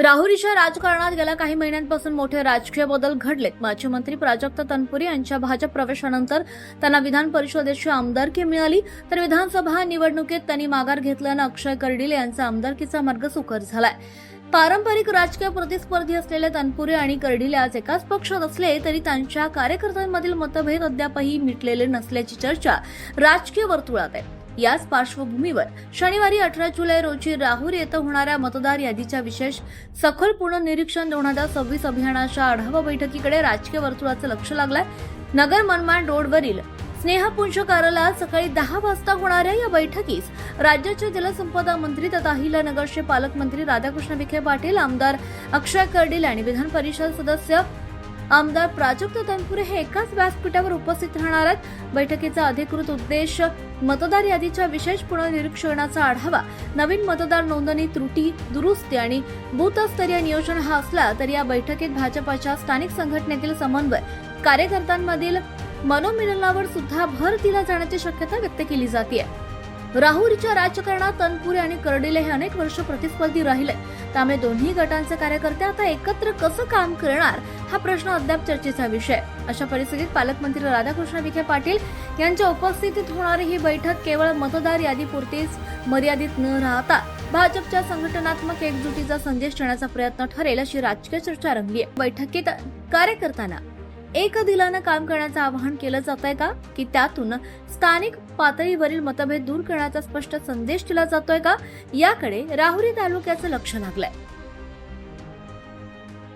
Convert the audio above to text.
राहुरीच्या राजकारणात गेल्या काही महिन्यांपासून मोठे राजकीय बदल घडलेत। माजी मंत्री प्राजक्त तनपुरे यांच्या भाजप प्रवेशानंतर त्यांना विधान परिषदेची आमदारकी मिळाली, तर विधानसभा निवडणुकीत त्यांनी माघार घेतल्यानं अक्षय कर्डिले यांचा आमदारकीचा मार्ग सुकर झालाय। पारंपरिक राजकीय प्रतिस्पर्धी असलेले तनपुरे आणि कर्डिले आज एकाच पक्षात असले तरी त्यांच्या कार्यकर्त्यांमधील मतभेद अद्यापही मिटलेले नसल्याची चर्चा राजकीय वर्तुळात आहे। याच पार्श्वभूमीवर शनिवारी 18 जुलै रोजी राहुरी येथे होणाऱ्या मतदार यादीच्या विशेष सखोल पुनर्निरीक्षण 2026 अभियानाच्या आढावा बैठकीकडे राजकीय वर्तुळाचं लक्ष लागलंय। नगर मनमाड रोडवरील स्नेहपुंज कार्यालयात सकाळी 10 वाजता होणाऱ्या या बैठकीस राज्याचे जलसंपदा मंत्री तथा अहिल्यानगरचे पालकमंत्री राधाकृष्ण विखे पाटील, आमदार अक्षय कर्डिले आणि विधान परिषद सदस्य आमदार प्राजक्त तनपुरे हे एकाच व्यासपीठावर उपस्थित राहणार आहेत। बैठकीचा अधिकृत उद्देश मतदार यादीच्या विशेष पुनर्निरीक्षणाचा आढावा, नवीन मतदार नोंदणी त्रुटी दुरुस्ती आणि बूथस्तरीय नियोजन हा असला तरी या बैठकीत भाजपच्या स्थानिक संघटनेतील समन्वय, कार्यकर्त्यांमधील मनोमिलनावर सुद्धा भर दिला जाण्याची शक्यता व्यक्त केली जाते। राहुरीच्या राजकारणात तनपुरे आणि कर्डिले हे अनेक वर्ष प्रतिस्पर्धी राहिले, त्यामुळे दोन्ही गटांचे कार्यकर्ते आता एकत्र कसं काम करणार हा प्रश्न अद्याप चर्चेचा विषय। अशा परिस्थितीत पालकमंत्री राधाकृष्ण विखे पाटील यांच्या उपस्थितीत होणारी ही बैठक केवळ मतदार यादीपुरतीच मर्यादित न राहता भाजपच्या संघटनात्मक एकजुटीचा संदेश देण्याचा प्रयत्न ठरेल अशी राजकीय चर्चा रंगली आहे। बैठकीत कार्यकर्त्यांना एक दिलानं काम करण्याचं आवाहन केलं जात आहे का, की त्यातून स्थानिक पातळीवरील मतभेद दूर करण्याचा स्पष्ट संदेश दिला जातोय का, याकडे राहुरी तालुक्याचं लक्ष लागलंय।